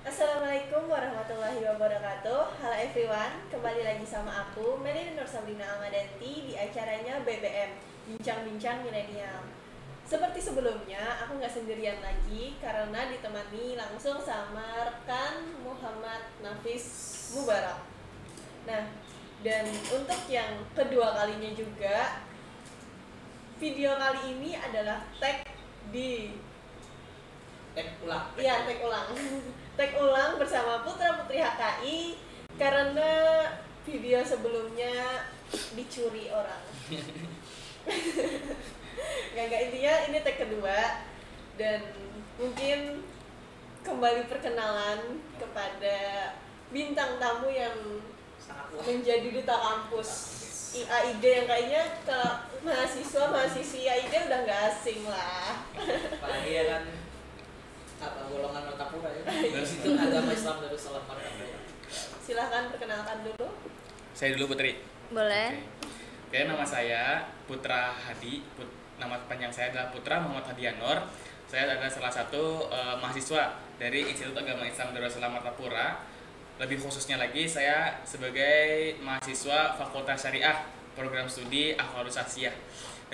Assalamualaikum warahmatullahi wabarakatuh. Halo everyone, kembali lagi sama aku Melly Nur Sabrina Almadanti di acaranya BBM Bincang-Bincang Milenial. Seperti sebelumnya, aku nggak sendirian lagi karena ditemani langsung sama rekan Muhammad Nafis Mubarak. Nah, dan untuk yang kedua kalinya juga, video kali ini adalah tag di tag ulang. Tag ulang bersama putra-putri HKI karena video sebelumnya dicuri orang. Gak intinya ini tag kedua dan mungkin kembali perkenalan kepada bintang tamu yang menjadi duta kampus IAID yang kayaknya ke mahasiswi IAID udah gak asing lah. Apalagi ya kan golongan Martapura ya. Dari situ agama Islam Darussalam Martapura. Silahkan perkenalkan dulu. Saya dulu Putri. Boleh. Oke, nama saya Putra Hadi. Nama panjang saya adalah Putra Muhammad Hadianor. Saya adalah salah satu mahasiswa dari Institut Agama Islam Darussalam Martapura. Lebih khususnya lagi, saya sebagai mahasiswa Fakultas Syariah Program Studi Akhlakul Sasiyah.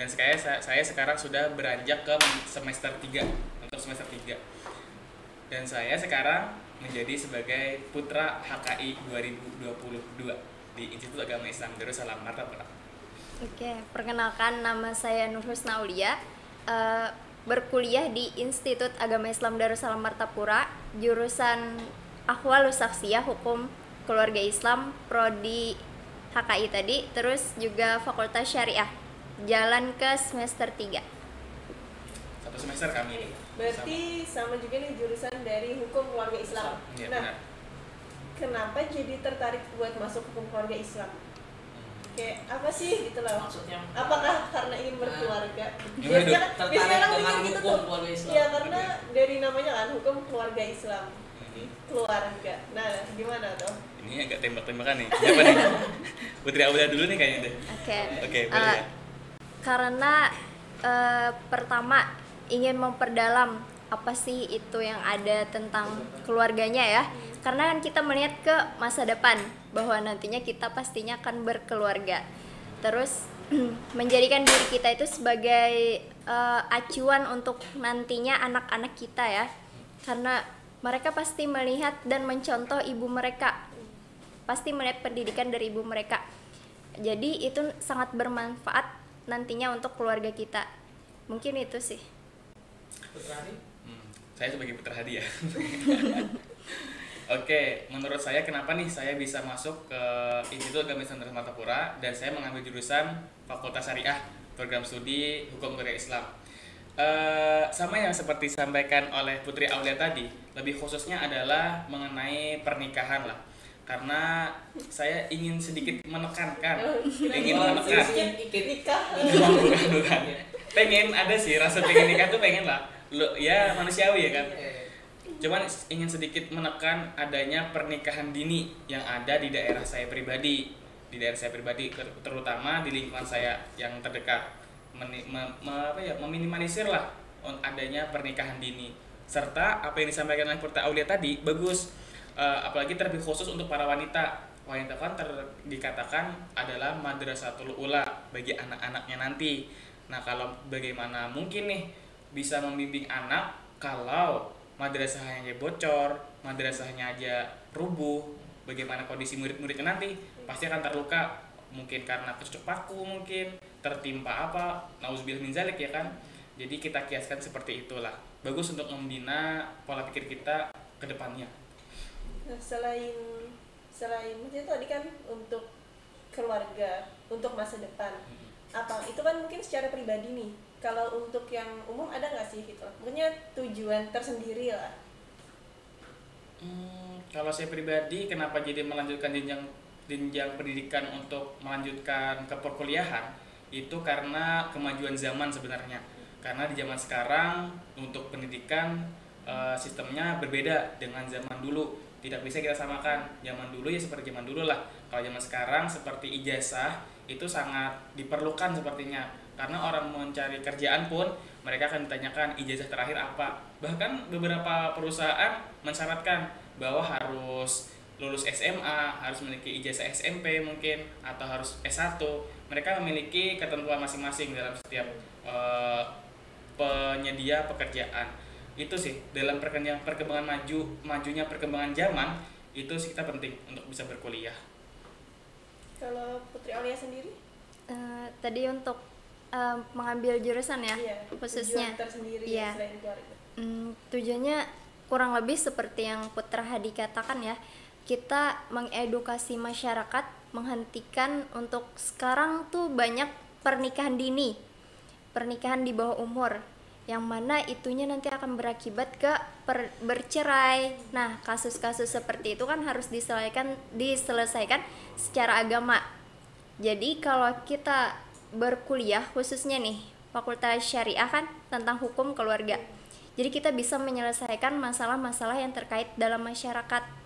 Dan saya sekarang sudah beranjak ke semester 3 untuk semester 3. Dan saya sekarang menjadi sebagai Putra HKI 2022 di Institut Agama Islam Darussalam Martapura. Oke, perkenalkan nama saya Nur Husna Aulia, berkuliah di Institut Agama Islam Darussalam Martapura, jurusan Ahwalus Saksiyah Hukum Keluarga Islam, prodi HKI tadi, terus juga Fakultas Syariah, jalan ke semester 3. Satu semester kami. Berarti sama juga nih jurusan dari Hukum Keluarga Islam. Ya, Nah, benar. kenapa jadi tertarik buat masuk Hukum Keluarga Islam? Kayak apa sih gitu loh? Maksudnya Apakah karena ingin berkeluarga? Gimana, Dok? tertarik orang dengan mikir gitu hukum tuh. keluarga Islam. Iya, karena dari namanya kan Hukum Keluarga Islam. Keluarga. Nah, gimana tuh? Ini agak tembak-tembakan nih. Siapa nih? Putri Aulia dulu nih kayaknya deh. Oke, boleh ya. Karena pertama ingin memperdalam apa sih itu yang ada tentang keluarganya ya. Karena kan kita melihat ke masa depan bahwa nantinya kita pastinya akan berkeluarga. Terus menjadikan diri kita itu sebagai acuan untuk nantinya anak-anak kita ya. Karena mereka pasti melihat dan mencontoh ibu mereka. Pasti melihat pendidikan dari ibu mereka. Jadi itu sangat bermanfaat nantinya untuk keluarga kita. Mungkin itu sih. Putra Hadi? Saya sebagai Putra Hadi ya. Oke, menurut saya kenapa nih saya bisa masuk ke Institut Agama Islam Darussalam Martapura dan saya mengambil jurusan Fakultas Syariah Program Studi Hukum Keluarga Islam. Sama yang seperti disampaikan oleh Putri Aulia tadi, lebih khususnya adalah mengenai pernikahan lah. Karena saya ingin sedikit menekankan, Nikah. bukan. Pengen ada sih rasa pengen nikah tuh pengen lah. Ya manusiawi ya kan. Cuman ingin sedikit menekan adanya pernikahan dini yang ada di daerah saya pribadi. Di daerah saya pribadi terutama di lingkungan saya yang terdekat. Meminimalisir lah adanya pernikahan dini. Serta apa yang disampaikan oleh Putri Aulia tadi bagus. Apalagi terlebih khusus untuk para wanita. Wanita kan dikatakan adalah madrasatul ula bagi anak-anaknya nanti. Nah, kalau bagaimana mungkin nih bisa membimbing anak kalau madrasahnya aja bocor, madrasahnya aja rubuh, bagaimana kondisi murid-muridnya nanti? Pasti akan terluka, mungkin karena kecucuk paku, mungkin tertimpa apa, nauzubillah min zalik ya kan. Jadi kita kiaskan seperti itulah. Bagus untuk membina pola pikir kita ke depannya. Nah, selain maksudnya tadi kan untuk keluarga, untuk masa depan. Apa itu kan mungkin secara pribadi nih. Kalau untuk yang umum ada nggak sih gitu? Punya tujuan tersendiri lah. Kalau saya pribadi, kenapa jadi melanjutkan jenjang pendidikan untuk melanjutkan ke perkuliahan? Itu karena kemajuan zaman sebenarnya. Karena di zaman sekarang untuk pendidikan sistemnya berbeda dengan zaman dulu. Tidak bisa kita samakan. Zaman dulu ya seperti zaman dulu lah. Kalau zaman sekarang seperti ijazah itu sangat diperlukan sepertinya. karena orang mencari kerjaan pun mereka akan ditanyakan ijazah terakhir apa. Bahkan beberapa perusahaan mensyaratkan bahwa harus lulus SMA, harus memiliki ijazah SMP mungkin, atau harus S1. Mereka memiliki ketentuan masing-masing dalam setiap penyedia pekerjaan. Itu sih dalam majunya perkembangan zaman, itu sih kita penting untuk bisa berkuliah. Kalau Putri Aulia sendiri? Tadi untuk mengambil jurusan ya, Iya, khususnya. tujuan tersendiri Iya. selain keluarga. Tujuannya kurang lebih seperti yang Putra Hadi katakan ya, kita mengedukasi masyarakat, menghentikan untuk sekarang tuh banyak pernikahan dini, pernikahan di bawah umur, yang mana itunya nanti akan berakibat ke bercerai. Nah, kasus-kasus seperti itu kan harus diselesaikan secara agama. Jadi kalau kita berkuliah khususnya nih Fakultas Syariah kan tentang hukum keluarga, jadi kita bisa menyelesaikan masalah-masalah yang terkait dalam masyarakat.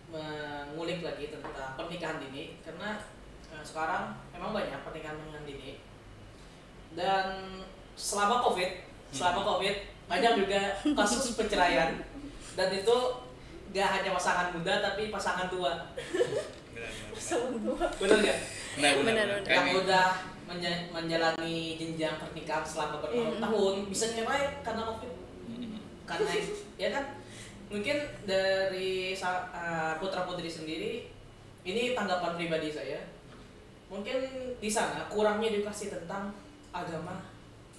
Mengulik lagi tentang pernikahan dini, karena sekarang memang banyak pernikahan dini, dan selama covid banyak juga kasus perceraian, dan itu gak hanya pasangan muda tapi pasangan tua. Benar nggak? Benar. Yang udah menjalani jenjang pernikahan selama bertahun-tahun bisa cerai karena covid. Karena ya kan, mungkin dari putra putri sendiri, ini tanggapan pribadi saya, mungkin di sana kurangnya edukasi tentang agama,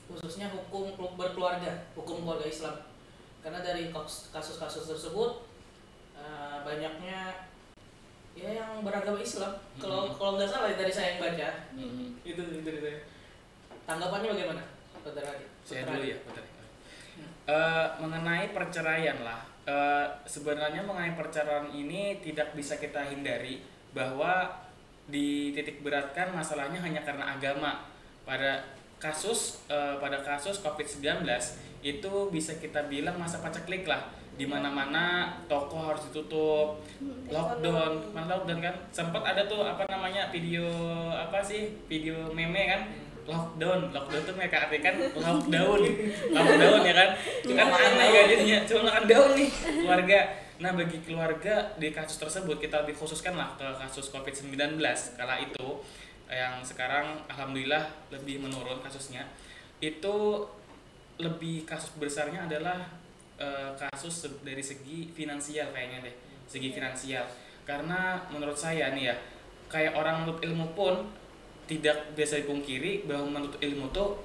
khususnya hukum keluarga Islam. Karena dari kasus-kasus tersebut banyaknya ya yang beragama Islam. Kalau nggak salah dari saya yang baca, itu dari saya. Tanggapannya bagaimana, Saudara Hadi? Saya dulu ya, Putra. Mengenai perceraian lah, sebenarnya mengenai perceraian ini tidak bisa kita hindari bahwa dititik beratkan masalahnya hanya karena agama. Pada kasus COVID-19 itu bisa kita bilang masa paceklik lah, di mana-mana toko harus ditutup, lockdown kan. Sempat ada tuh video meme kan, lockdown tuh mereka artikan lockdown ya kan, cuma aneh kan jadinya, cuma makan daun nih keluarga. Nah, bagi keluarga di kasus tersebut kita lebih khususkan lah ke kasus COVID-19 kala itu, yang sekarang alhamdulillah lebih menurun kasusnya. Itu lebih kasus besarnya adalah kasus dari segi finansial kayaknya deh, segi finansial. Karena menurut saya nih ya, kayak orang menuntut ilmu pun tidak bisa dipungkiri bahwa menuntut ilmu tuh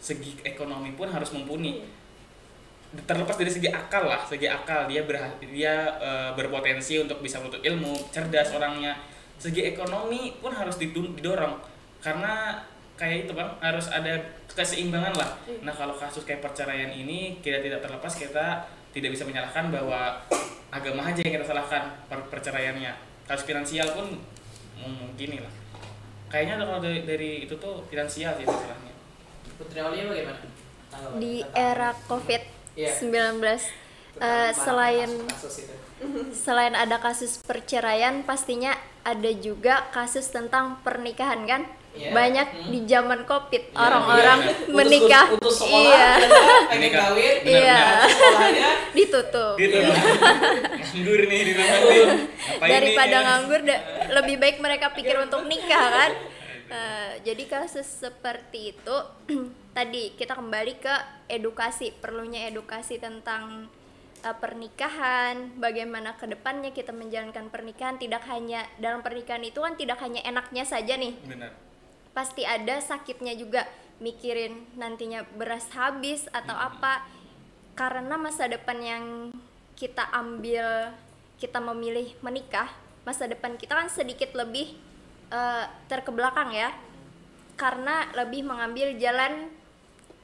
segi ekonomi pun harus mumpuni. Terlepas dari segi akal dia berpotensi untuk bisa menuntut ilmu, cerdas orangnya. Segi ekonomi pun harus didorong, karena kayak itu Bang, harus ada keseimbangan lah. Nah, kalau kasus kayak perceraian ini kita tidak terlepas, kita tidak bisa menyalahkan bahwa agama aja yang kita salahkan perceraiannya. Kasus finansial pun mungkin lah. Kayaknya kalau dari itu tuh finansial sih masalahnya. Putri Aulia bagaimana? Di era COVID-19, selain ada kasus perceraian, pastinya ada juga kasus tentang pernikahan kan. Banyak di zaman COVID orang-orang menikah, pengen kawin, sekolahnya ditutup. Nganggur nih di rumah daripada nganggur, lebih baik mereka pikir untuk nikah kan. Jadi kasus seperti itu tadi kita kembali ke edukasi, perlunya edukasi tentang pernikahan, bagaimana kedepannya kita menjalankan pernikahan. Tidak hanya dalam pernikahan itu kan tidak hanya enaknya saja nih. Benar. Pasti ada sakitnya juga, mikirin nantinya beras habis atau apa, karena masa depan yang kita ambil, kita memilih menikah, masa depan kita kan sedikit lebih terkebelakang ya, karena lebih mengambil jalan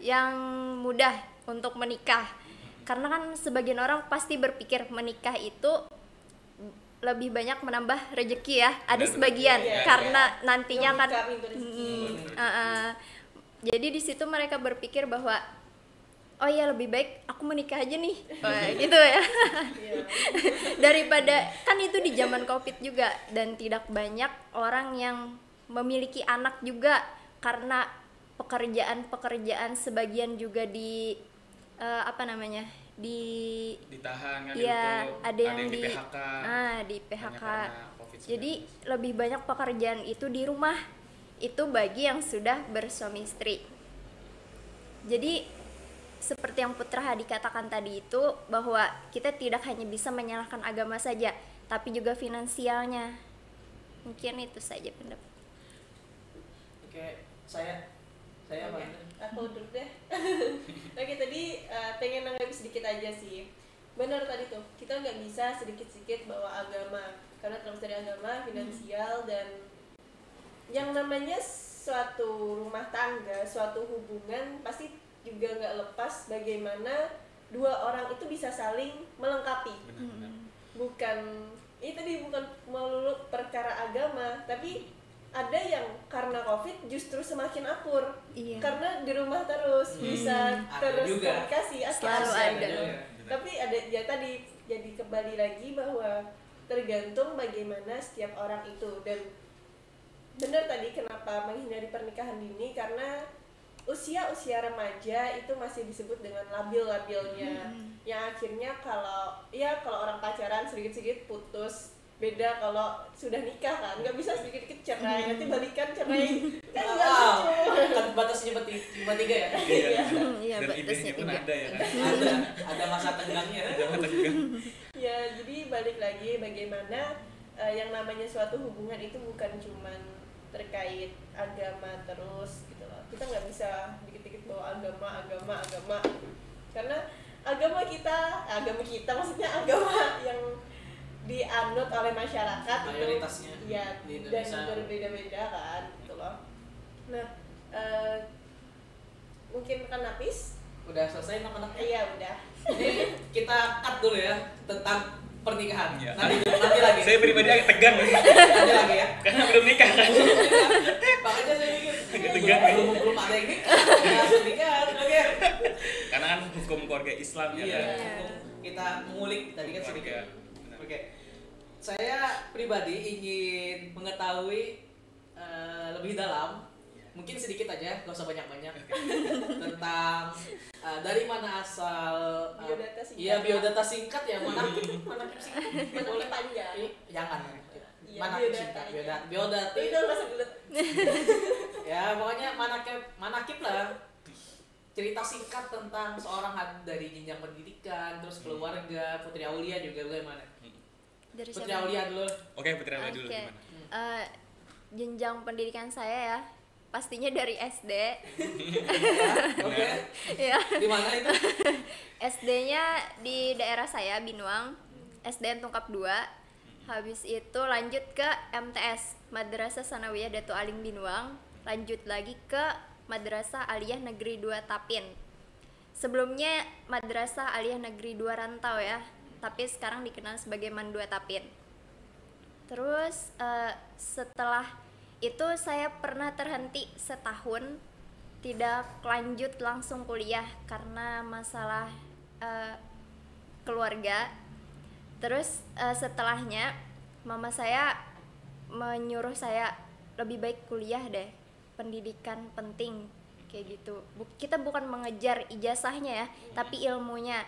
yang mudah untuk menikah. Karena kan sebagian orang pasti berpikir menikah itu lebih banyak menambah rezeki ya, ada sebagian karena nantinya kan jadi di situ mereka berpikir bahwa oh ya lebih baik aku menikah aja nih, gitu ya. Daripada kan itu di zaman COVID juga, dan tidak banyak orang yang memiliki anak juga karena pekerjaan sebagian juga di apa namanya, ditahan kan, ya ditutup, ada yang di PHK. di PHK. Hanya karena COVID-19. Jadi lebih banyak pekerjaan itu di rumah, itu bagi yang sudah bersuami istri. Jadi seperti yang Putra Hadi katakan tadi itu, bahwa kita tidak hanya bisa menyalahkan agama saja, tapi juga finansialnya. Mungkin itu saja pendapat. Oke, saya apa? Oke, aku dulu deh. Oke, tadi pengen nanggapi sedikit aja sih. Benar tadi tuh, kita nggak bisa sedikit-sedikit bawa agama, karena terlepas dari agama, finansial, dan yang namanya suatu rumah tangga, suatu hubungan pasti juga nggak lepas bagaimana dua orang itu bisa saling melengkapi. Benar-benar. Bukan ini tadi bukan melulu perkara agama, tapi ada yang karena COVID justru semakin akur. Iya. Karena di rumah terus bisa Ada terus juga. komunikasi Selalu ada. Tapi ada ya tadi, jadi kembali lagi bahwa tergantung bagaimana setiap orang itu. Dan benar tadi kenapa menghindari pernikahan dini, karena usia remaja itu masih disebut dengan labil-labilnya, yang akhirnya kalau orang pacaran sedikit-sedikit putus. Beda kalau sudah nikah kan, nggak bisa sedikit-sedikit cerai, nanti balikan cerai, kan nggak lucu. Kan batasnya cuma 3 ya? Iya, Dan batasnya idenya pun 3. ada ya kan. Ada masa tenggangnya. Ya, jadi balik lagi bagaimana yang namanya suatu hubungan itu bukan cuman terkait agama terus gitu loh. Kita nggak bisa dikit-dikit bawa agama, karena agama kita maksudnya agama yang dianut oleh masyarakat Mayoritasnya itu ya, di dan Indonesia. berbeda-beda kan gitu loh. Nah, mungkin kan Napis? Udah selesai anak-anak? Iya udah. Ini kita cut dulu ya tentang pernikahan. Iya. Nanti lagi. Saya pribadi agak tegang Nanti lagi ya. karena belum nikah kan. Makanya saya mikir Tegang. belum ada yang nikah. Langsung nikah. Oke. Karena kan hukum keluarga Islam ya Iya. kan. Kita mengulik tadi kan sedikit. Keluarga. Benar. Oke. Saya pribadi ingin mengetahui lebih dalam, mungkin sedikit aja, gak usah banyak-banyak, tentang dari mana asal Biodata singkat. Iya, biodata singkat ya, manakib singkat. Manakib panjang. Jangan. Iya, Manakib biodata singkat, aja. biodata. Itu udah masuk dulu. Ya, pokoknya manakib lah. Cerita singkat tentang seorang dari jenjang pendidikan, terus keluarga, Putri Aulia juga bagaimana? Dari Putri siapa? Aulia dulu. Oke, Putri Aulia dulu Oke. gimana? Jenjang pendidikan saya ya, pastinya dari SD. Oke. Ya. Di mana itu? SD-nya di daerah saya, Binuang. SDN Tungkap 2. Habis itu lanjut ke MTS, Madrasah Sanawiyah Dato Aling Binuang. Lanjut lagi ke Madrasah Aliyah Negeri 2 Tapin. Sebelumnya Madrasah Aliyah Negeri 2 Rantau ya, tapi sekarang dikenal sebagai Man 2 Tapin. Terus setelah itu saya pernah terhenti setahun, tidak lanjut langsung kuliah karena masalah keluarga. Terus setelahnya mama saya menyuruh saya lebih baik kuliah deh, pendidikan penting kayak gitu. Kita bukan mengejar ijazahnya ya, tapi ilmunya.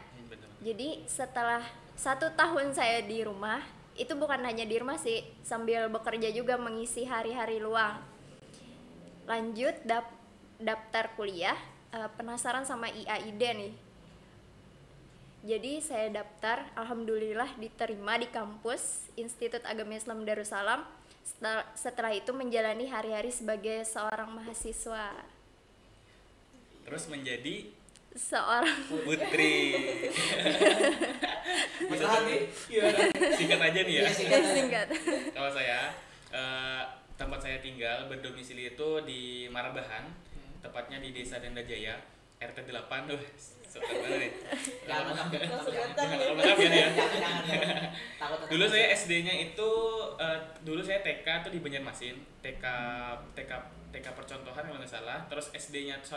Jadi setelah 1 tahun saya di rumah, itu bukan hanya di rumah sih, sambil bekerja juga mengisi hari-hari luang. Lanjut daftar kuliah, penasaran sama IAID nih. Jadi saya daftar, alhamdulillah diterima di kampus Institut Agama Islam Darussalam. Setelah itu menjalani hari-hari sebagai seorang mahasiswa. Terus menjadi Seorang putri. Mas Hadi, gimana? Singkat aja nih ya. Iya, singkat aja. singkat. Kalau saya tempat saya tinggal berdomisili itu di Marabahan, tepatnya di Desa Danda Jaya, RT 8. Sobat banget nih. Jangan Langsung jangan. datang Jangan nih. lengkap ya nih ya. Jangan. Takut. Dulu saya SD-nya itu dulu saya TK tuh di Banjarmasin, TK percontohan kalau nggak salah. Terus SD-nya kelas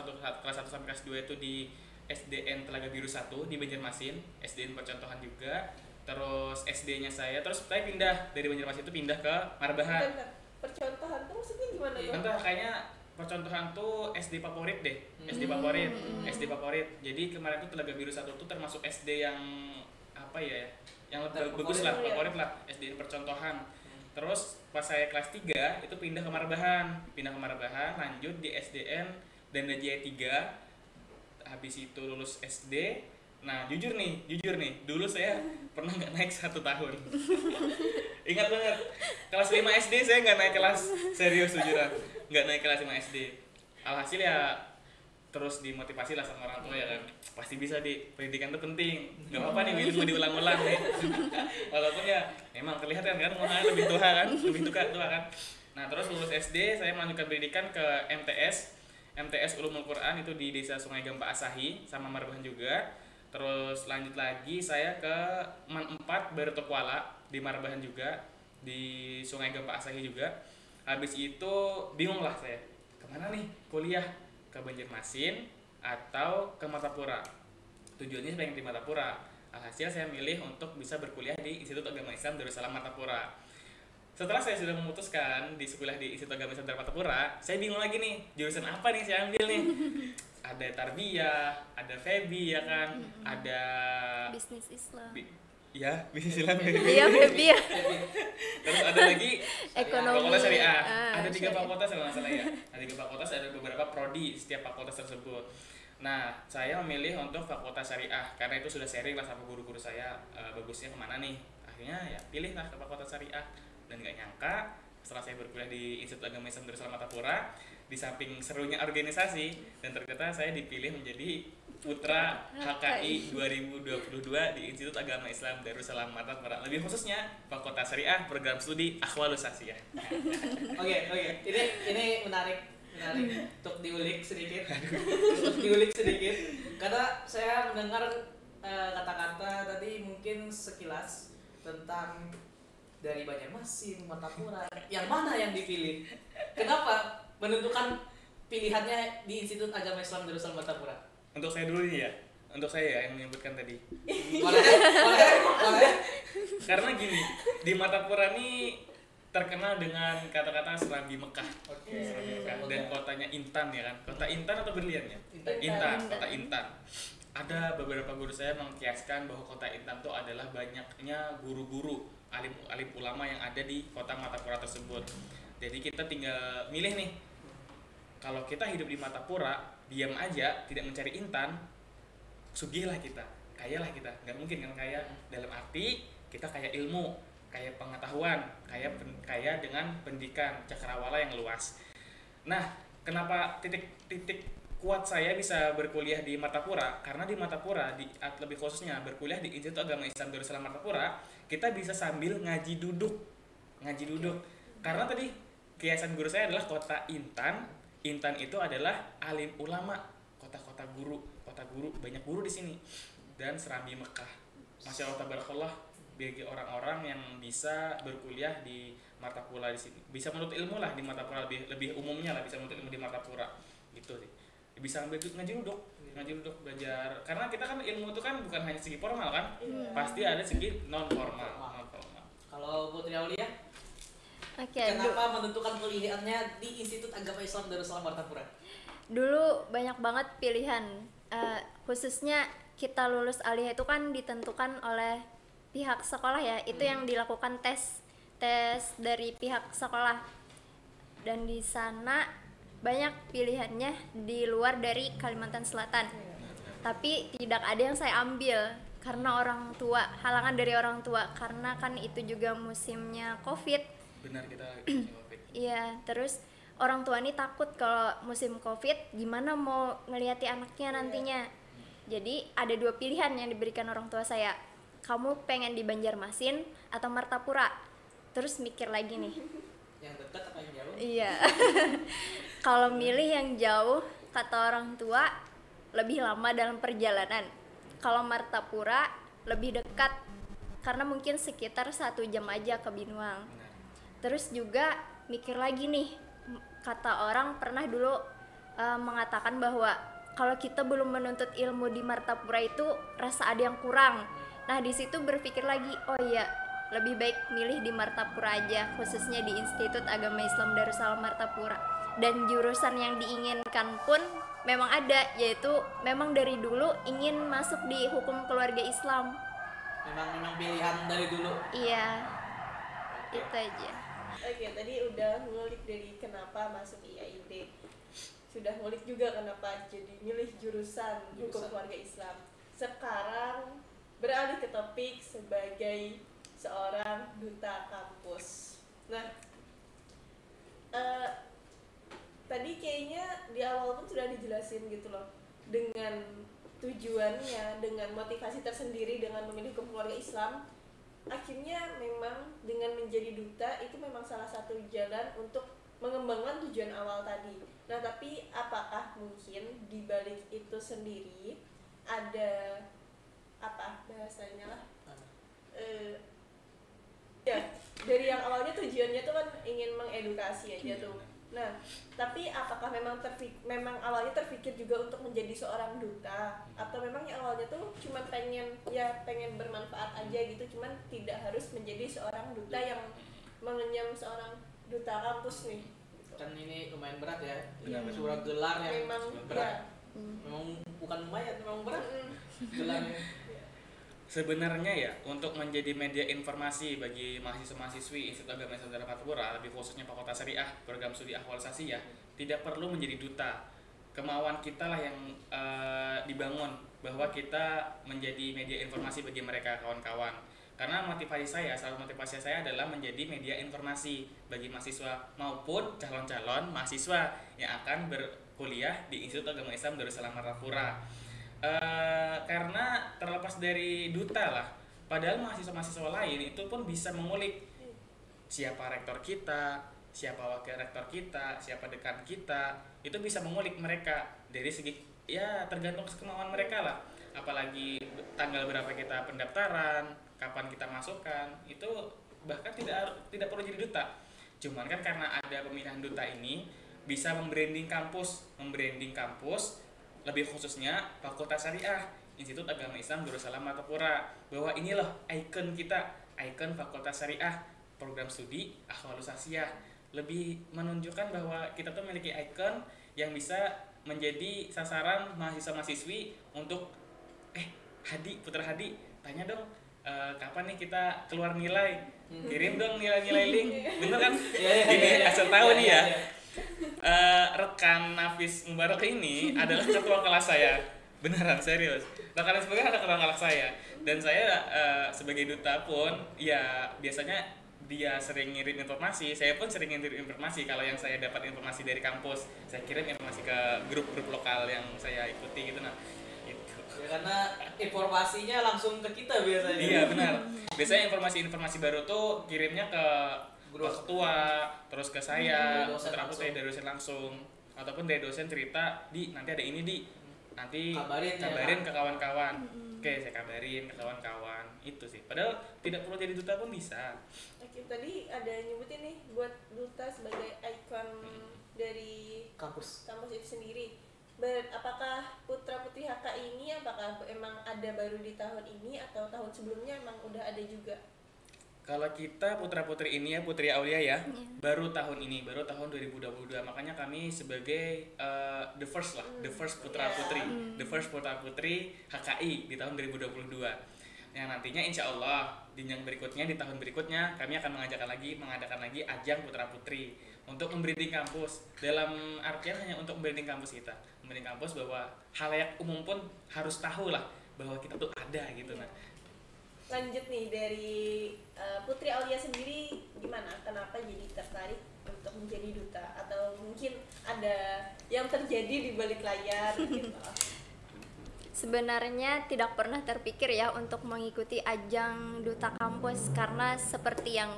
1 sampai kelas 2 itu di SDN Telaga Biru 1 di Banjarmasin, SDN percontohan juga. Terus SD-nya saya pindah dari Banjarmasin itu pindah ke Marabahan. Bentar. Percontohan tuh maksudnya gimana tuh? Contoh kayaknya percontohan tuh SD favorit deh, SD favorit. Jadi kemarin tuh Telaga Biru 1 tuh termasuk SD yang apa ya, yang bagus lah, favorit lah, SD percontohan. Terus pas saya kelas 3 itu pindah ke Marbahan, lanjut di SDN Danda Jaya 3. Habis itu lulus SD. Nah jujur nih, dulu saya pernah nggak naik 1 tahun. Ingat banget, kelas 5 SD saya nggak naik kelas, serius jujuran, nggak naik kelas 5 SD. Alhasil ya terus dimotivasi lah sama orang tua ya kan, pasti bisa di pendidikan itu penting, nggak apa-apa nih ilmu diulang-ulang nih. Walaupun ya emang kelihatan kan mana lebih tua kan. Nah terus lulus SD saya melanjutkan pendidikan ke MTS Ulumul Quran itu di Desa Sungai Gempa Asahi sama Marbahan juga. Terus lanjut lagi saya ke MAN 4 Barito Kuala di Marbahan juga, di Sungai Gempa Asahi juga. Habis itu bingung lah saya, kemana nih kuliah, ke Banjarmasin atau ke Martapura. Tujuannya pengen di Martapura. Alhasil saya milih untuk bisa berkuliah di Institut Agama Islam Darussalam Martapura. Setelah saya sudah memutuskan di sekolah di Institut Agama Islam Martapura, saya bingung lagi nih, jurusan apa nih saya ambil nih. Ada tarbiyah, ada febi ya kan, ada Bisnis Islam. Bisnis Islam. Iya, febi ya. Terus ada lagi Ekonomi. fakultas syariah. Ada 3 syariah. fakultas kalau nggak salah ya. Ada 3 fakultas, ada beberapa prodi setiap fakultas tersebut. Nah, saya memilih untuk fakultas syariah karena itu sudah sharing lah sama guru-guru saya, bagusnya kemana nih. Akhirnya ya pilihlah ke fakultas syariah, dan nggak nyangka setelah saya berkuliah di Institut Agama Islam Darussalam Martapura, di samping serunya organisasi, dan ternyata saya dipilih menjadi Putra HKI 2022 di Institut Agama Islam Darussalam Martapura. Lebih khususnya Fakultas Syariah Program Studi Akhwalus Sasiyah. Oke. Ini menarik untuk diulik sedikit. Karena saya mendengar kata-kata tadi mungkin sekilas tentang dari Banjarmasin, Martapura, yang mana yang dipilih? Kenapa menentukan pilihannya di Institut Agama Islam Darussalam Martapura? Untuk saya dulu nih ya, untuk saya yang menyebutkan tadi. Boleh. Karena gini, di Martapura nih terkenal dengan kata-kata Serambi Mekah. Serambi Mekah. Dan kotanya Intan ya kan, kota Intan atau berlian ya? Kota Intan. Ada beberapa guru saya mengkiaskan bahwa kota Intan itu adalah banyaknya guru-guru, alim ulama yang ada di kota Martapura tersebut. Jadi kita tinggal milih nih, kalau kita hidup di Martapura, diam aja, tidak mencari Intan, sugihlah kita, kayalah kita. Nggak mungkin kan kaya dalam arti kita kaya ilmu, kaya pengetahuan, kaya dengan pendidikan cakrawala yang luas. Nah, kenapa titik kuat saya bisa berkuliah di Martapura? Karena di Martapura, lebih khususnya berkuliah di Institut Agama Islam Darussalam Martapura, kita bisa sambil ngaji duduk. Karena tadi kiasan guru saya adalah kota Intan. Intan itu adalah alim ulama, kota guru, banyak guru di sini. Dan Serambi Mekah. Masya Allah tabarakallah, bagi orang-orang yang bisa berkuliah di Martapura di sini, bisa menuntut ilmu lah di Martapura, lebih umumnya lah bisa menuntut ilmu di Martapura, gitu sih. Bisa ngaji duduk belajar, karena kita kan ilmu itu kan bukan hanya segi formal kan, pasti ada segi non formal. Kalau Putri Aulia, kenapa menentukan pilihannya di Institut Agama Islam Darussalam Martapura? Dulu banyak banget pilihan, khususnya kita lulus aliyah itu kan ditentukan oleh pihak sekolah ya, itu yang dilakukan tes dari pihak sekolah, dan di sana banyak pilihannya di luar dari Kalimantan Selatan. Tapi tidak ada yang saya ambil karena orang tua, halangan dari orang tua, karena kan itu juga musimnya Covid. Benar, kita musim Covid. Iya, terus orang tua ini takut kalau musim Covid gimana mau ngelihati anaknya nantinya. Jadi ada 2 pilihan yang diberikan orang tua saya. Kamu pengen di Banjarmasin atau Martapura? Terus mikir lagi nih. Yang dekat apa yang jauh? Iya. Kalau milih yang jauh, kata orang tua lebih lama dalam perjalanan. Kalau Martapura lebih dekat, karena mungkin sekitar 1 jam aja ke Binuang. Terus juga mikir lagi nih, kata orang pernah dulu mengatakan bahwa kalau kita belum menuntut ilmu di Martapura itu rasa ada yang kurang. Nah di situ berpikir lagi, oh iya, lebih baik milih di Martapura aja, khususnya di Institut Agama Islam Darussalam Martapura. dan jurusan yang diinginkan pun memang ada, yaitu memang dari dulu ingin masuk di hukum keluarga Islam. Memang pilihan dari dulu. Iya, itu aja. Oke, tadi udah ngulik dari kenapa masuk IAIN. Sudah ngulik juga kenapa jadi milih jurusan hukum keluarga Islam. Sekarang beralih ke topik sebagai seorang duta kampus. Nah, tadi kayaknya di awal pun sudah dijelasin gitu loh, dengan tujuannya, dengan motivasi tersendiri dengan memilih hukum keluarga Islam. Akhirnya memang dengan menjadi duta itu memang salah satu jalan untuk mengembangkan tujuan awal tadi. Nah, tapi apakah mungkin di balik itu sendiri ada apa bahasanya lah? Ya, dari yang awalnya tujuannya tuh kan ingin mengedukasi aja tuh. Nah, tapi apakah memang awalnya terpikir juga untuk menjadi seorang duta, atau memang yang awalnya tuh cuma pengen bermanfaat aja gitu, cuman tidak harus menjadi seorang duta yang mengenyam seorang duta kampus nih gitu. Kan ini lumayan berat ya. Benar-benar. Sebuah gelar yang Memang berat. ya. Memang bukan lumayan, memang berat gelarnya. Sebenarnya ya, untuk menjadi media informasi bagi mahasiswa-mahasiswi Institut Agama Islam Darmapura, lebih khususnya Fakultas Syariah, program studi Ahwal Sasiyah, tidak perlu menjadi duta. Kemauan kita lah yang dibangun, bahwa kita menjadi media informasi bagi mereka, kawan-kawan. Karena salah motivasi saya adalah menjadi media informasi bagi mahasiswa maupun calon-calon mahasiswa yang akan berkuliah di Institut Agama Islam Darussalam Martapura. Karena terlepas dari duta lah, padahal mahasiswa-mahasiswa lain itu pun bisa mengulik siapa rektor kita, siapa wakil rektor kita, siapa dekan kita, itu bisa mengulik mereka dari segi, ya tergantung kemauan mereka lah. Apalagi tanggal berapa kita pendaftaran, kapan kita masukkan, itu bahkan tidak perlu jadi duta. Cuman kan karena ada pemilihan duta ini bisa membranding kampus, lebih khususnya Fakultas Syariah Institut Agama Islam Darussalam Martapura, bahwa ini loh ikon kita, ikon Fakultas Syariah, program studi Ahwalus Sasiyah. Lebih menunjukkan bahwa kita tuh memiliki ikon yang bisa menjadi sasaran mahasiswa-mahasiswi untuk Putra Hadi, tanya dong kapan nih kita keluar nilai, kirim dong nilai-nilai link, bener kan? Ini asal tahu nih ya. Rekan Nafis Mubarak ini adalah ketua kelas saya, beneran serius. Rekan sebagai ada ketua kelas saya, dan saya sebagai duta pun ya biasanya dia sering ngirim informasi, saya pun sering ngirim informasi. Kalau yang saya dapat informasi dari kampus, saya kirim informasi ke grup-grup lokal yang saya ikuti gitu. Nah, itu. Ya, karena informasinya langsung ke kita biasanya. Iya benar. Biasanya informasi-informasi baru tuh kirimnya ke ketua, terus ke saya, putra putri dari dosen langsung, ataupun dari dosen cerita nanti ada ini nanti kabarin ke kawan-kawan. Oke, saya kabarin ke kawan-kawan, itu sih. Padahal tidak perlu jadi duta pun bisa. Oke, tadi ada nyebutin nih buat duta sebagai ikon dari kampus itu sendiri. Apakah putra putri HK ini apakah emang ada baru di tahun ini atau tahun sebelumnya emang udah ada juga? Kalau kita putra-putri ini ya, Putri Aulia ya, baru tahun ini, baru tahun 2022. Makanya kami sebagai the first putra-putri, the first putra-putri HKI di tahun 2022. Yang nantinya insya Allah di tahun berikutnya kami akan mengadakan lagi ajang putra-putri untuk membranding kampus. Dalam artian hanya untuk membranding kampus kita, membranding kampus bahwa halayak umum pun harus tahu lah bahwa kita tuh ada gitu. Nah, lanjut nih dari Putri Aulia sendiri, gimana? Kenapa jadi tertarik untuk menjadi duta? Atau mungkin ada yang terjadi di balik layar gitu? Sebenarnya tidak pernah terpikir ya untuk mengikuti ajang duta kampus, karena seperti yang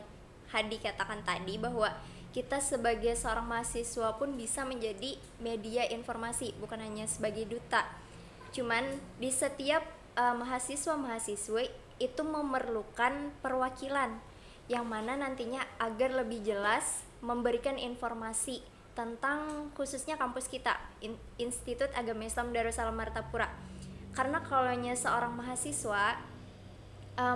Hadi katakan tadi, bahwa kita sebagai seorang mahasiswa pun bisa menjadi media informasi, bukan hanya sebagai duta. Cuman di setiap mahasiswa-mahasiswi itu memerlukan perwakilan yang mana nantinya agar lebih jelas memberikan informasi tentang khususnya kampus kita, Institut Agama Islam Darussalam Martapura. Karena kalaunya seorang mahasiswa,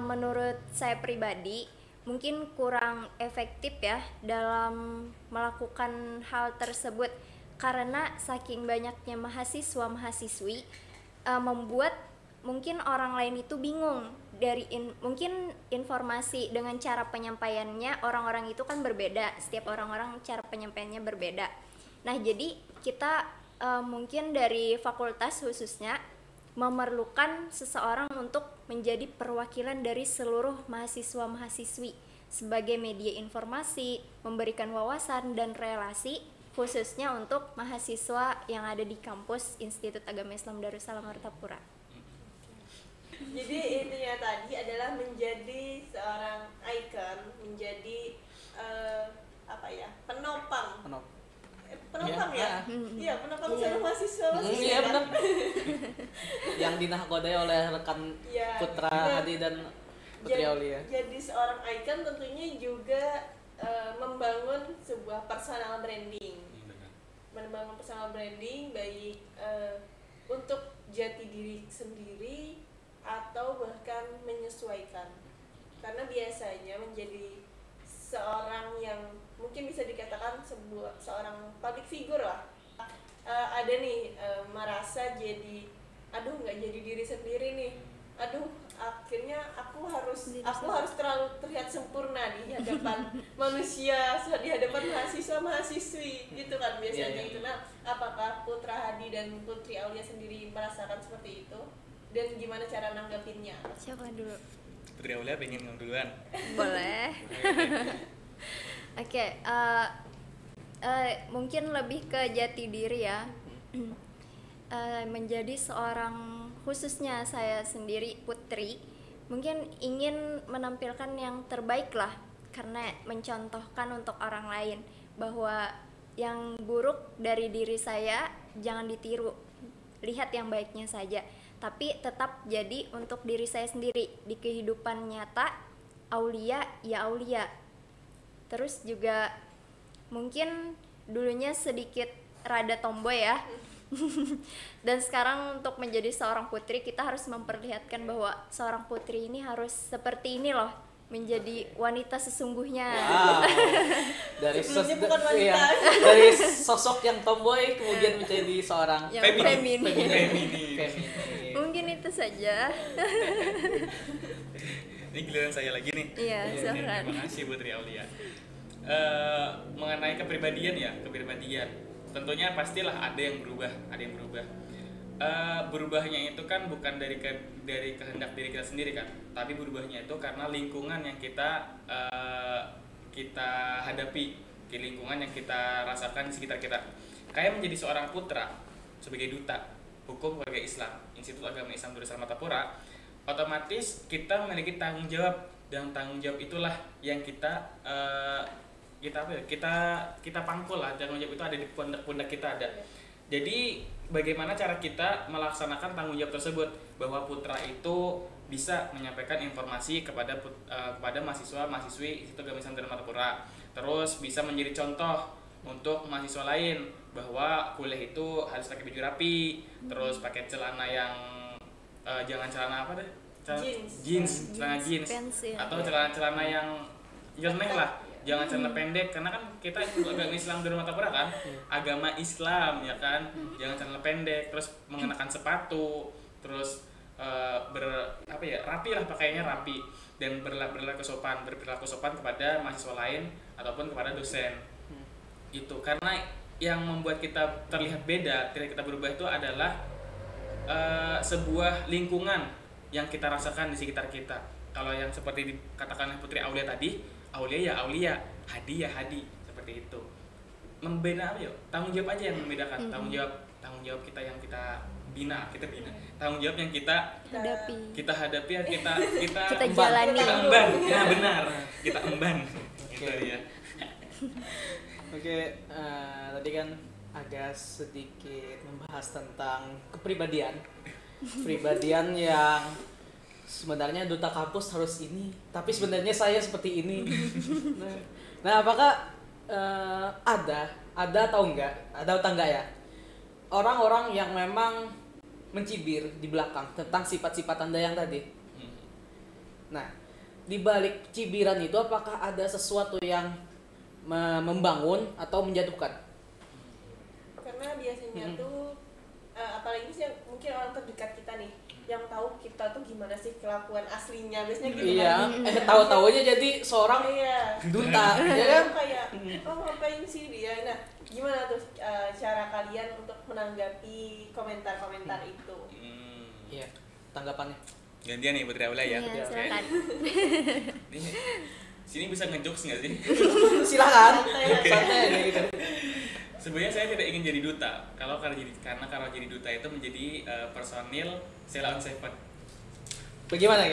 menurut saya pribadi, mungkin kurang efektif ya dalam melakukan hal tersebut, karena saking banyaknya mahasiswa-mahasiswi membuat mungkin orang lain itu bingung dari mungkin informasi dengan cara penyampaiannya orang-orang itu kan berbeda, setiap orang-orang cara penyampaiannya berbeda. Nah, jadi kita mungkin dari fakultas khususnya memerlukan seseorang untuk menjadi perwakilan dari seluruh mahasiswa-mahasiswi sebagai media informasi, memberikan wawasan dan relasi khususnya untuk mahasiswa yang ada di kampus Institut Agama Islam Darussalam Martapura. Jadi intinya tadi adalah menjadi seorang ikon, menjadi penopang ya? Iya, penopang seluruh mahasiswa. Iya benar. Yang dinahkodai oleh rekan Putra Hadi dan Putri Aulia. Jadi seorang ikon tentunya juga membangun sebuah personal branding. Membangun personal branding baik untuk jati diri sendiri atau bahkan menyesuaikan. Karena biasanya menjadi seorang yang mungkin bisa dikatakan seorang public figure lah, ada nih merasa jadi nggak jadi diri sendiri nih, akhirnya aku harus terlalu terlihat sempurna di hadapan manusia, di hadapan mahasiswa-mahasiswi gitu kan biasanya. Itu nah, apakah Putra Hadi dan Putri Aulia sendiri merasakan seperti itu dan gimana cara nanggapinnya? Siapa dulu? Putri Aulia pengen ngomong duluan. Boleh. Oke, mungkin lebih ke jati diri ya. Menjadi seorang, khususnya saya sendiri Putri, mungkin ingin menampilkan yang terbaik lah, karena mencontohkan untuk orang lain bahwa yang buruk dari diri saya jangan ditiru, lihat yang baiknya saja, tapi tetap jadi untuk diri saya sendiri di kehidupan nyata. Aulia ya Aulia. Terus juga mungkin dulunya sedikit rada tomboy ya. Dan sekarang untuk menjadi seorang putri kita harus memperlihatkan bahwa seorang putri ini harus seperti ini loh, menjadi wanita sesungguhnya. Wow. Dari dari sosok yang tomboy kemudian menjadi seorang yang feminin. Mungkin itu saja. Ini giliran saya lagi nih. Iya, silakan. Terima kasih Putri Aulia. Mengenai kepribadian, tentunya pastilah ada yang berubah. Berubahnya itu kan bukan dari kehendak diri kita sendiri kan, tapi berubahnya itu karena lingkungan yang kita hadapi, lingkungan yang kita rasakan di sekitar kita. Kayak menjadi seorang putra sebagai duta hukum keluarga Islam Institut Agama Islam Darussalam Martapura, otomatis kita memiliki tanggung jawab, dan tanggung jawab itulah yang kita pangkul lah. Tanggung jawab itu ada di pundak kita ada. Jadi bagaimana cara kita melaksanakan tanggung jawab tersebut, bahwa putra itu bisa menyampaikan informasi kepada mahasiswa-mahasiswi Institut Agama Islam Darussalam Martapura, terus bisa menjadi contoh untuk mahasiswa lain bahwa kuliah itu harus pakai baju rapi, terus pakai celana yang jangan celana apa deh? Jeans, celana jeans, atau celana yang nyeleneh lah, jangan celana pendek, karena kan kita agama Islam Darussalam Martapura kan, agama Islam ya kan, jangan celana pendek, terus mengenakan sepatu, terus rapi lah, pakaiannya rapi, dan berperilaku sopan kepada mahasiswa lain ataupun kepada dosen. Gitu, karena yang membuat kita terlihat beda, kita berubah itu adalah sebuah lingkungan yang kita rasakan di sekitar kita. Kalau yang seperti dikatakan Putri Aulia tadi, Aulia ya Aulia, Hadi ya Hadi, seperti itu. Membeda apa ya? Tanggung jawab aja yang membedakan. Tanggung jawab kita yang kita bina. Tanggung jawab yang kita hadapi, kita jalani. Kita emban. Nah, benar. Kita emban. Gitu ya. Oke, tadi kan agak sedikit membahas tentang kepribadian yang sebenarnya duta kampus harus ini, tapi sebenarnya saya seperti ini. Nah, apakah ada atau enggak ya orang-orang yang memang mencibir di belakang tentang sifat-sifat Anda yang tadi? Nah, di balik cibiran itu apakah ada sesuatu yang membangun atau menjatuhkan? Karena biasanya tuh apalagi sih mungkin orang terdekat kita nih yang tahu kita tuh gimana sih kelakuan aslinya biasanya gitu Iya, kan. tahu-tahunya jadi seorang Iya. duta, ya kan? Kayak ngapain sih dia. Nah, gimana tuh cara kalian untuk menanggapi komentar-komentar itu? Iya, tanggapannya. Gantian nih Putri Aulia ya. Iya, Oke. silakan. Ini sini bisa ngejokes nggak sih? Silakan. Santai. Santai aja gitu. Sebenarnya saya tidak ingin jadi duta. Kalau jadi duta itu menjadi personil Sheila on Seven. Bagaimana?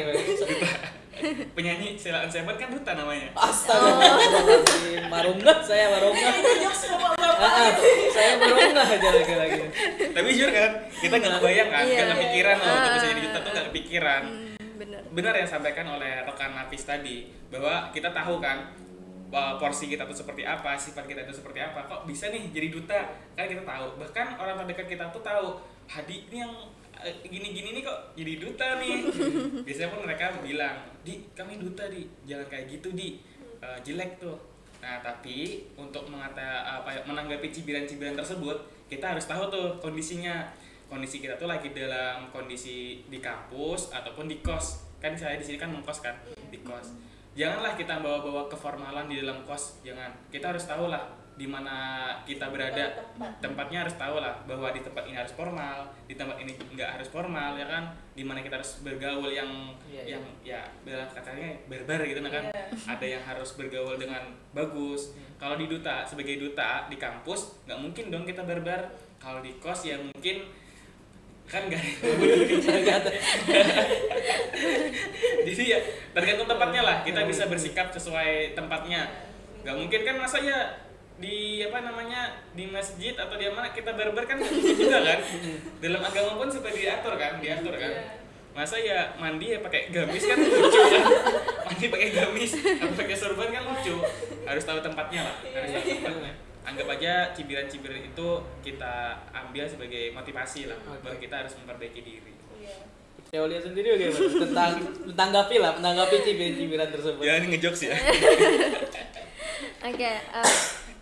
Penyanyi Sheila on Seven kan duta namanya. Astagfirullahaladzim, marunggah saya marunggah. Itu jokes bapak-bapak. Saya marunggah aja lagi. Tapi jujur kan, kita nggak kebayang kan, Iya. nggak kepikiran loh untuk bisa jadi duta tuh nggak kepikiran. Bener. Benar yang disampaikan oleh rekan Nafis tadi, bahwa kita tahu kan porsi kita tuh seperti apa, sifat kita itu seperti apa. Kok bisa nih jadi duta? Kan kita tahu. Bahkan orang terdekat kita tuh tahu, Hadi ini yang gini-gini nih kok jadi duta nih. Biasanya pun mereka bilang, "Di, kami duta, Di. Jangan kayak gitu, Di. Jelek tuh." Nah, tapi untuk menanggapi cibiran-cibiran tersebut, kita harus tahu tuh kondisinya. Kondisi kita tuh lagi dalam kondisi di kampus ataupun di kos. Kan saya di sini kan mengkos kan, di kos. Janganlah kita bawa-bawa keformalan di dalam kos, jangan. Kita harus tahu lah di mana kita berada. Tempatnya harus tahu lah bahwa di tempat ini harus formal, di tempat ini nggak harus formal, ya kan. Di mana kita harus bergaul yang katanya barbar gitu kan. Ada yang harus bergaul dengan bagus. Kalau di duta, sebagai duta di kampus nggak mungkin dong kita barbar. Kalau di kos ya mungkin kan nggak ada. Jadi ya tergantung tempatnya lah, kita bisa bersikap sesuai tempatnya. Nggak mungkin kan masa ya di di masjid atau di mana kita barbar kan nggak mungkin juga kan. Dalam agama pun seperti diatur kan. Masa ya mandi ya pakai gamis kan lucu kan. Mandi pakai gamis atau pakai sorban kan lucu. Harus tahu tempatnya lah, harus tahu tempatnya. Anggap aja cibiran-cibiran itu kita ambil sebagai motivasi lah, bahwa kita harus memperbaiki diri. Ya Aulia sendiri bagaimana? Menanggapi cibiran-cibiran tersebut. Ya ini ngejokes ya. Oke,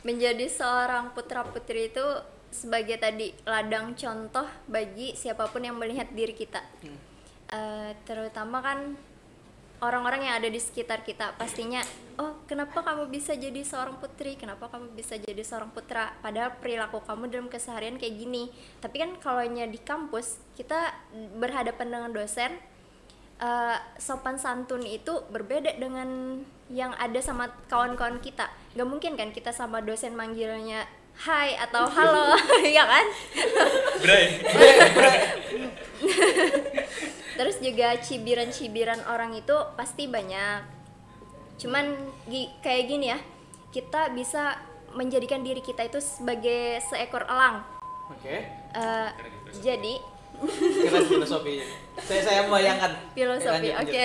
menjadi seorang putra-putri itu sebagai tadi ladang contoh bagi siapapun yang melihat diri kita. Terutama kan orang-orang yang ada di sekitar kita pastinya, oh kenapa kamu bisa jadi seorang putri, kenapa kamu bisa jadi seorang putra, padahal perilaku kamu dalam keseharian kayak gini. Tapi kan kalau di kampus kita berhadapan dengan dosen, sopan santun itu berbeda dengan yang ada sama kawan-kawan kita. Gak mungkin kan kita sama dosen manggilnya hai atau halo, ya kan? Bray. Terus juga cibiran-cibiran orang itu pasti banyak. Cuman kayak gini ya, kita bisa menjadikan diri kita itu sebagai seekor elang. Oke. Jadi Keren filosofi. Saya membayangkan. filosofi, Lanjut, oke.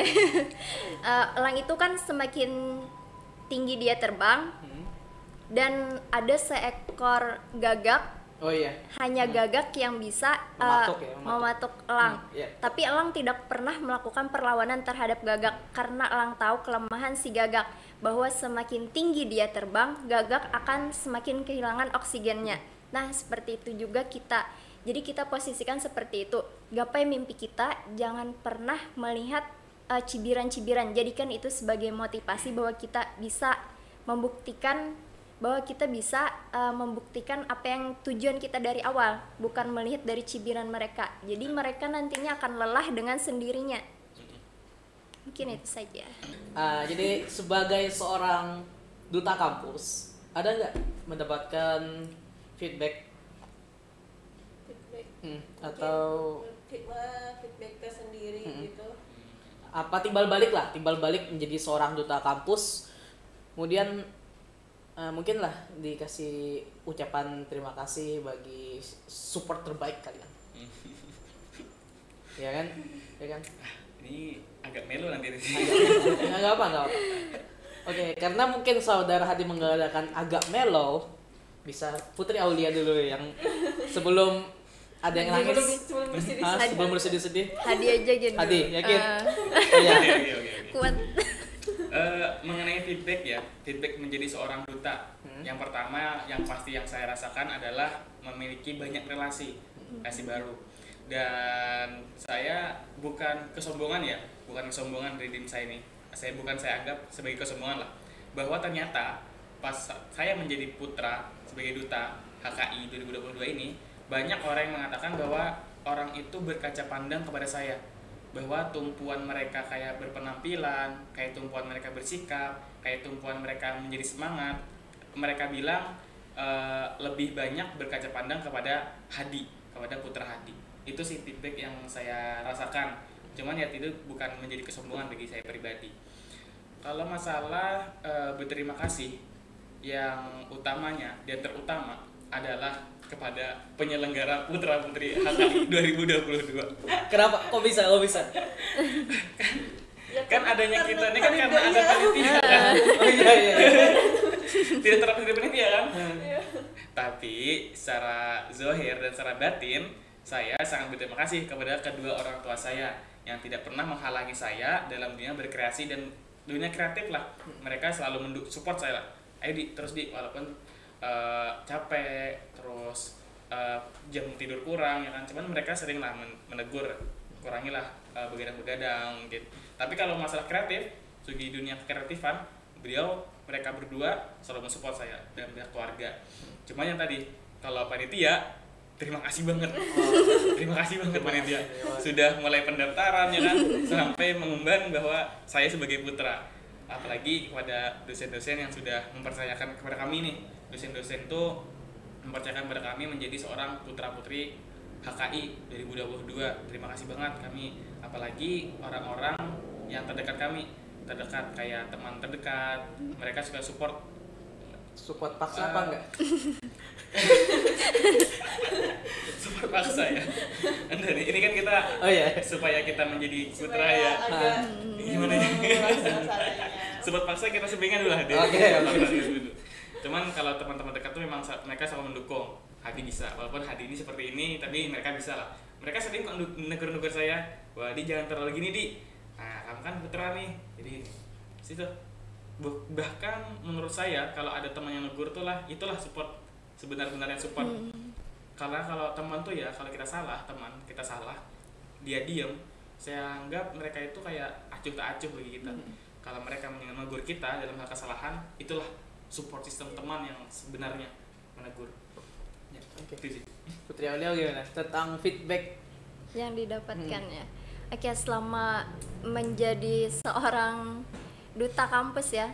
Elang itu kan semakin tinggi dia terbang, dan ada seekor gagak. Oh iya. Hanya gagak yang bisa mematuk elang. Iya. Tapi elang tidak pernah melakukan perlawanan terhadap gagak karena elang tahu kelemahan si gagak, bahwa semakin tinggi dia terbang, gagak akan semakin kehilangan oksigennya. Nah, seperti itu juga kita. Jadi kita posisikan seperti itu. Gapai mimpi kita, jangan pernah melihat cibiran-cibiran. Jadikan itu sebagai motivasi bahwa kita bisa membuktikan apa yang tujuan kita dari awal, bukan melihat dari cibiran mereka. Jadi mereka nantinya akan lelah dengan sendirinya. Mungkin itu saja. Jadi sebagai seorang duta kampus, ada nggak mendapatkan feedback atau feedback ke sendiri gitu? Apa timbal balik menjadi seorang duta kampus, kemudian mungkin lah dikasih ucapan terima kasih bagi support terbaik kalian. Ya kan? Ini agak melo nanti. Nggak apa. Oke, karena mungkin saudara Hadi mengadakan agak melo, bisa Putri Aulia dulu yang sebelum ada yang nangis. Sebelum Sebelum bersedih-sedih. Hadi aja gitu. Hadi, yakin? Iya. Oke. Kuat. Mengenai feedback ya, feedback menjadi seorang duta. Yang pertama, yang pasti yang saya rasakan adalah memiliki banyak relasi baru. Dan saya bukan kesombongan ya, bukan kesombongan dari diri saya ini. Saya anggap sebagai kesombongan lah. Bahwa ternyata pas saya menjadi putra sebagai duta HKI 2022 ini, banyak orang yang mengatakan bahwa orang itu berkaca pandang kepada saya, bahwa tumpuan mereka kayak berpenampilan, kayak tumpuan mereka bersikap, kayak tumpuan mereka menjadi semangat, mereka bilang lebih banyak berkaca pandang kepada Hadi, kepada putra Hadi. Itu sih feedback yang saya rasakan. Cuman ya itu bukan menjadi kesombongan bagi saya pribadi. Kalau masalah berterima kasih, yang utamanya dan terutama adalah kepada penyelenggara Putra Putri HKI 2022. Kenapa? Kok bisa? Kan adanya kita ini kan karena ada panitia kan. Oh iya. Tidak terlepas dari panitia kan. Tapi secara zahir dan secara batin, saya sangat berterima kasih kepada kedua orang tua saya yang tidak pernah menghalangi saya dalam dunia berkreasi dan dunia kreatif lah. Mereka selalu support saya lah. Ayo terus walaupun capek, terus jam tidur kurang ya kan, cuman mereka sering lah menegur, kurangilah begadang mungkin. Tapi kalau masalah kreatif, segi dunia kreatifan, mereka berdua selalu mensupport saya dan pihak keluarga. Cuma yang tadi kalau panitia, terima kasih banget. Terima kasih banget panitia. Sudah mulai pendaftaran ya kan, sampai mengumbar bahwa saya sebagai putra. Apalagi kepada dosen-dosen yang sudah mempercayakan kepada kami nih. Dosen-dosen itu mempercayakan kepada kami menjadi seorang putra-putri HKI 2022. Terima kasih banget kami. Apalagi orang-orang yang terdekat kami, terdekat kayak teman terdekat, mereka suka support paksa apa enggak? Support paksa ya. Dan ini kan kita supaya kita menjadi putra ya. Gimana ya? Support paksa kita sebingan dulu lah. Cuman kalau teman-teman dekat tuh memang mereka selalu mendukung. Hadi bisa, walaupun Hadi ini seperti ini, tapi mereka bisa lah. Mereka sering kok negur-negur saya, wah Di jangan terlalu gini Di. Nah kamu kan putra nih, jadi situ. Bahkan menurut saya kalau ada teman yang negur tuh lah, itulah support, sebenar-benarnya support. Karena kalau teman tuh ya, kalau kita salah, dia diem, saya anggap mereka itu kayak acuh tak acuh bagi kita. Kalau mereka menegur kita dalam hal kesalahan, itulah support sistem teman yang sebenarnya menegur. Ya, Oke. Putri Aulia gimana tentang feedback yang didapatkan ya? Oke, selama menjadi seorang duta kampus ya,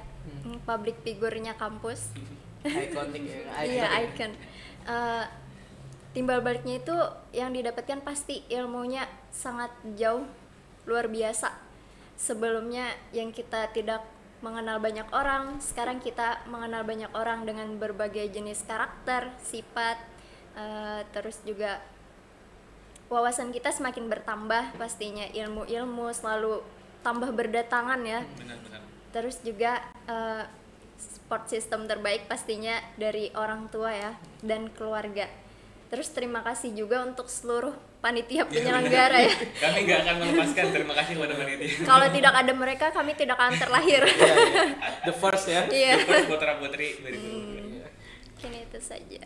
public figure-nya kampus, ikonik ya, iya icon. Timbal baliknya itu yang didapatkan pasti ilmunya sangat jauh, luar biasa. Sebelumnya yang kita tidak mengenal banyak orang, sekarang kita mengenal banyak orang dengan berbagai jenis karakter, sifat, terus juga wawasan kita semakin bertambah pastinya, ilmu-ilmu selalu tambah berdatangan ya. Benar-benar. Terus juga support system terbaik pastinya dari orang tua ya dan keluarga. Terus terima kasih juga untuk seluruh panitia penyelenggara ya. Kami nggak akan melepaskan terima kasih kepada panitia. Kalau tidak ada mereka, kami tidak akan terlahir. The first ya. Iya. The first putra-putri 2022. Mungkin itu saja.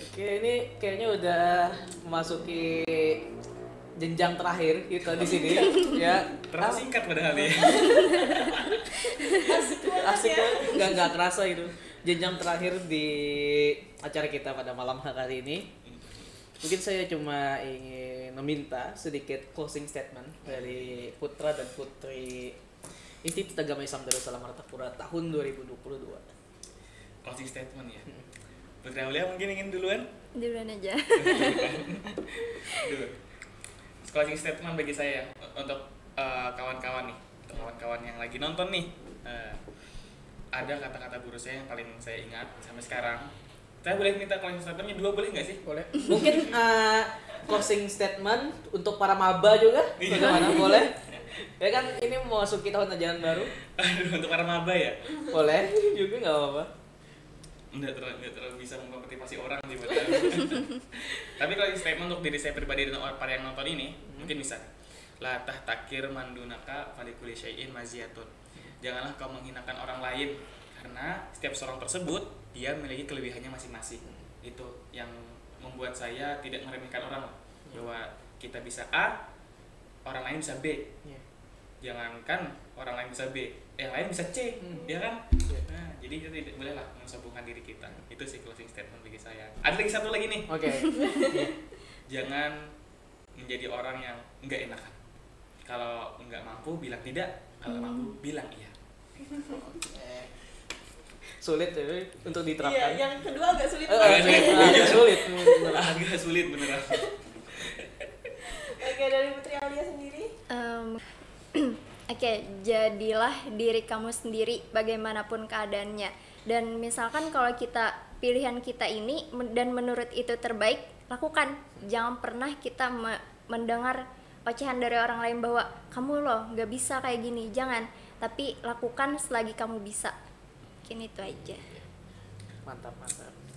Oke, ini kayaknya udah memasuki jenjang terakhir kita di sini ya. Terlalu singkat padahal ya. Asik kan? Nggak kerasa itu. Jenjang terakhir di acara kita pada malam hari ini. Mungkin saya cuma ingin meminta sedikit closing statement dari putra dan putri Institut Agama Islam Darussalam Martapura tahun 2022. Closing statement ya. Putri Aulia mungkin ingin duluan? Duluan aja. Dulu. Closing statement bagi saya untuk kawan-kawan nih, untuk kawan-kawan yang lagi nonton nih. Ada kata-kata guru saya yang paling saya ingat sampai sekarang. Saya boleh minta closing statementnya 2 boleh nggak sih? Boleh. Mungkin closing statement untuk para maba juga, bagaimana? Boleh? Ya kan ini mau masuki tahun ajaran baru. Aduh, untuk para maba ya? Boleh juga nggak apa-apa. Nggak terlalu bisa memotivasi orang sih padahal. Tapi kalau statement untuk diri saya pribadi dan para yang nonton ini mungkin bisa. La tahtakir mandunaka falikuli syai'in maziyatun. janganlah kau menghinakan orang lain, karena setiap seorang tersebut dia memiliki kelebihannya masing-masing. Itu yang membuat saya tidak meremehkan orang, bahwa kita bisa A, orang lain bisa B. Jangankan orang lain bisa B, yang lain bisa C, ya kan? Nah, jadi kita tidak bolehlah mensombongkan diri kita. Itu sih closing statement bagi saya. Ada lagi satu lagi nih. Oke. Jangan menjadi orang yang enggak enakan. Kalau enggak mampu bilang tidak, kalau mampu bilang iya. Sulit ya untuk Iya, diterapkan. yang kedua agak sulit. Agak sulit. Agak sulit beneran. Oke, dari Putri Aulia sendiri. Oke, jadilah diri kamu sendiri bagaimanapun keadaannya. Dan misalkan kalau pilihan kita ini dan menurut itu terbaik, lakukan. Jangan pernah kita mendengar ocehan dari orang lain bahwa kamu loh nggak bisa kayak gini. Jangan, tapi lakukan selagi kamu bisa. Mungkin itu aja. Mantap.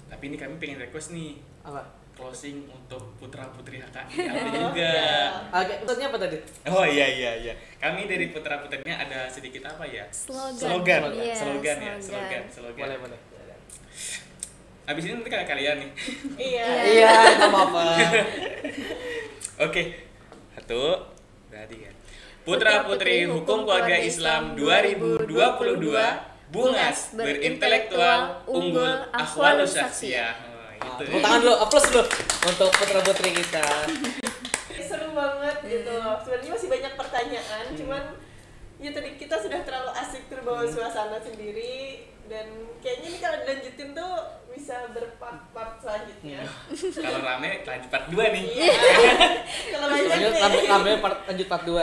Tapi ini kami pengen request nih, Apa? closing untuk putra putri HKI ada juga. Oke, maksudnya apa tadi? Oh iya. Kami dari putra putrinya ada sedikit apa ya? Slogan. Iya, Slogan. Boleh. Abis ini nanti kalian nih. Iya. Iya, nggak apa-apa. Oke. Satu, berarti kan. Putra putri Hukum Keluarga Islam 2022. Bungas, berintelektual, unggul, akhwalus saksiyah. Itu. Tepuk tangan dulu, aplaus dulu untuk putra-putri kita. Seru banget gitu. Sebenarnya masih banyak pertanyaan, cuman ya tadi kita sudah terlalu asik terbawa suasana sendiri, dan kayaknya ini kalau dilanjutin tuh bisa berpart-part selanjutnya. Kalau rame lanjut part 2 nih. Iya. Kalau Lanjut lanjut lanjut part 2.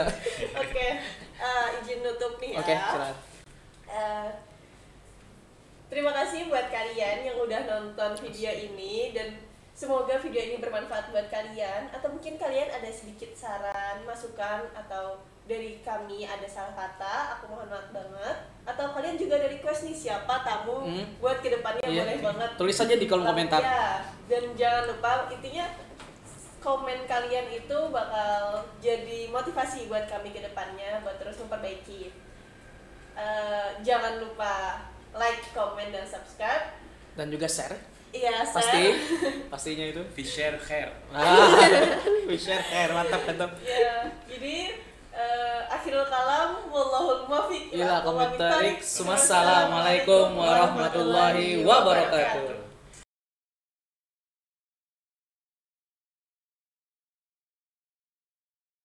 Oke, izin nutup nih ya. Oke, silakan. Terima kasih buat kalian yang udah nonton video ini, dan semoga video ini bermanfaat buat kalian, atau mungkin kalian ada sedikit saran, masukan, atau dari kami ada salah kata, aku mohon maaf banget, atau kalian juga ada request nih siapa tamu buat kedepannya. Iya. Boleh banget Tulis aja di kolom komentar. ya. Dan jangan lupa, intinya komen kalian itu bakal jadi motivasi buat kami kedepannya buat terus memperbaiki. Jangan lupa like, comment, dan subscribe. Dan juga share. Iya, Pastinya itu. We share hair. We share hair, mantap. Ya, jadi akhirul kalam, wallahul muwaffiq Ila komentarik. Assalamualaikum warahmatullahi wabarakatuh.